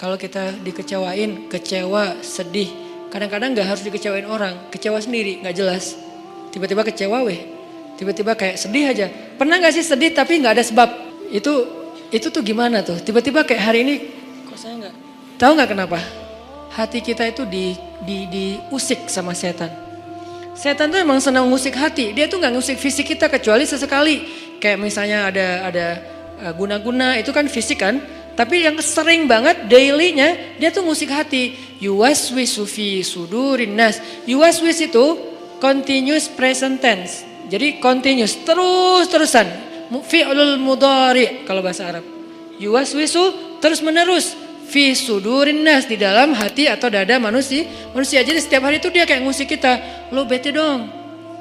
Kalau kita dikecewain, kecewa, sedih. Kadang-kadang gak harus dikecewain orang, kecewa sendiri, gak jelas. Tiba-tiba kecewa tiba-tiba kayak sedih aja. Pernah gak sih sedih tapi gak ada sebab? Itu tuh gimana tuh? Tiba-tiba kayak hari ini, kok saya gak? Tahu gak kenapa? Hati kita itu diusik sama setan. Setan tuh emang senang ngusik hati. Dia tuh gak ngusik fisik kita kecuali sesekali. Kayak misalnya ada guna-guna, itu kan fisik kan. Tapi yang sering banget dailynya dia tuh ngusik hati. Yuwaswisu fi sudurin nas. Yuwaswis itu continuous present tense. Jadi continuous, terus-terusan. Fi'lul mudhari kalau bahasa Arab. Yuwaswisu terus menerus. Fi sudurin nas, di dalam hati atau dada manusia. Jadi setiap hari itu dia kayak ngusik kita. Lo bete dong,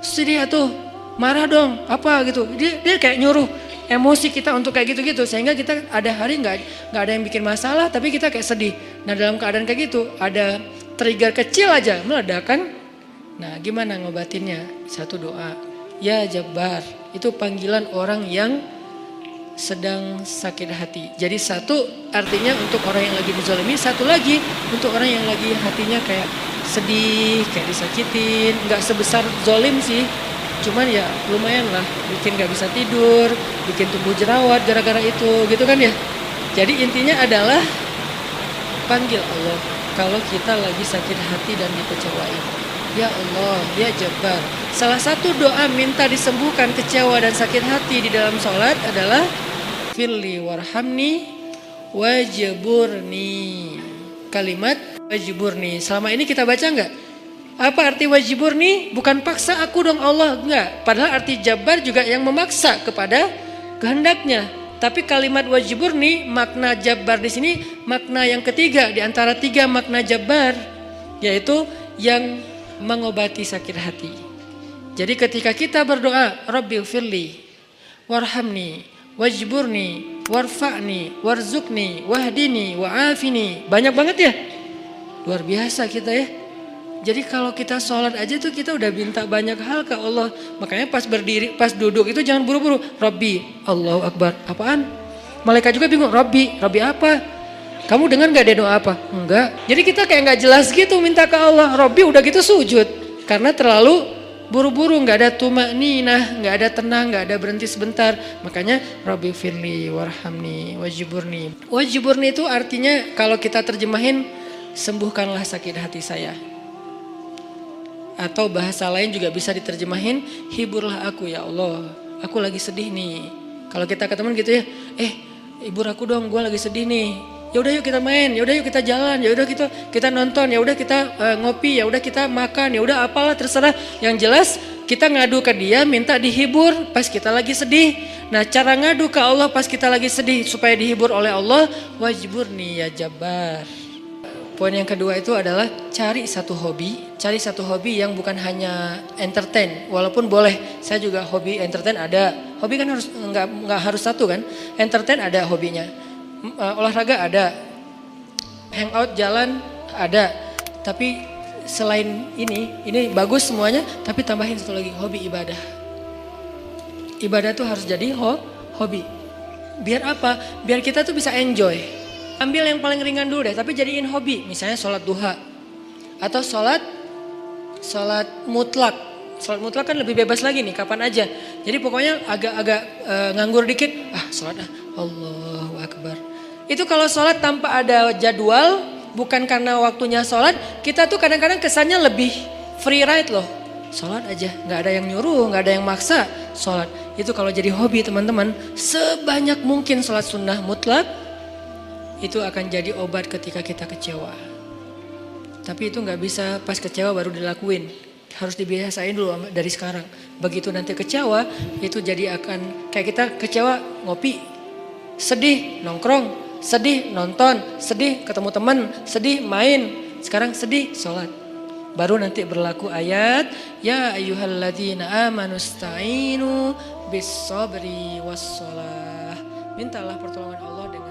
sedih atuh, marah dong, apa gitu. Dia kayak nyuruh emosi kita untuk kayak gitu-gitu, sehingga kita ada hari nggak ada yang bikin masalah tapi kita kayak sedih. Nah dalam keadaan kayak gitu ada trigger kecil aja meledakan. Nah gimana ngobatinnya? Satu doa, ya Jabbar, itu panggilan orang yang sedang sakit hati. Jadi satu artinya untuk orang yang lagi dizalimi, satu lagi untuk orang yang lagi hatinya kayak sedih, kayak disakitin. Nggak sebesar zolim sih, cuman ya lumayan lah, bikin gak bisa tidur, bikin tumbuh jerawat gara-gara itu gitu kan ya. Jadi intinya adalah panggil Allah kalau kita lagi sakit hati dan dikecewain. Ya Allah, ya Jabbar. Salah satu doa minta disembuhkan kecewa dan sakit hati di dalam sholat adalah firli warhamni wajburni. Kalimat wajburni selama ini kita baca enggak? Apa arti wajibur nih? Bukan paksa aku dong Allah, enggak. Padahal arti jabar juga yang memaksa kepada kehendaknya. Tapi kalimat wajibur nih, makna jabar di sini makna yang ketiga di antara tiga makna jabar, yaitu yang mengobati sakit hati. Jadi ketika kita berdoa, Rabbighfirli warhamni wajburni warfa'ni warzuqni wahdini wa'afini. Banyak banget ya. Luar biasa kita ya. Jadi kalau kita sholat aja tuh kita udah minta banyak hal ke Allah. Makanya pas berdiri, pas duduk itu jangan buru-buru. Rabbi, Allahu Akbar. Apaan? Malaikat juga bingung. Rabbi apa? Kamu dengar gak dia doa apa? Enggak. Jadi kita kayak gak jelas gitu minta ke Allah. Rabbi udah gitu sujud. Karena terlalu buru-buru, gak ada tumakninah, gak ada tenang, gak ada berhenti sebentar. Makanya Rabbi firli warhamni wajiburni. Wajiburni itu artinya kalau kita terjemahin, sembuhkanlah sakit hati saya. Atau bahasa lain juga bisa diterjemahin, hiburlah aku ya Allah, aku lagi sedih nih. Kalau kita ke teman gitu ya, hibur aku dong, gue lagi sedih nih. Ya udah yuk kita main, ya udah yuk kita jalan, ya udah kita nonton, ya udah kita ngopi, ya udah kita makan, ya udah apalah terserah. Yang jelas kita ngadu ke dia minta dihibur pas kita lagi sedih. Nah cara ngadu ke Allah pas kita lagi sedih supaya dihibur oleh Allah, wajburni ya Jabbar. Poin yang kedua itu adalah cari satu hobi yang bukan hanya entertain. Walaupun boleh, saya juga hobi entertain ada. Hobi kan harus nggak harus satu kan. Entertain ada hobinya, olahraga ada, hangout jalan ada. Tapi selain ini bagus semuanya. Tapi tambahin satu lagi, hobi ibadah. Ibadah tuh harus jadi hobi. Biar apa? Biar kita tuh bisa enjoy. Ambil yang paling ringan dulu deh, tapi jadiin hobi. Misalnya sholat duha. Atau sholat mutlak. Sholat mutlak kan lebih bebas lagi nih, kapan aja. Jadi pokoknya agak nganggur dikit. Sholat Allahu Akbar. Itu kalau sholat tanpa ada jadwal, bukan karena waktunya sholat. Kita tuh kadang-kadang kesannya lebih free ride loh. Sholat aja, gak ada yang nyuruh, gak ada yang maksa. Sholat, itu kalau jadi hobi teman-teman. Sebanyak mungkin sholat sunnah mutlak. Itu akan jadi obat ketika kita kecewa. Tapi itu gak bisa pas kecewa baru dilakuin. Harus dibiasain dulu dari sekarang. Begitu nanti kecewa, itu jadi akan kayak kita kecewa ngopi. Sedih nongkrong, sedih nonton, sedih ketemu teman, sedih main. Sekarang sedih sholat. Baru nanti berlaku ayat, ya ayyuhalladzina amanu sta'inu bis sabri was shalah. Mintalah pertolongan Allah dengan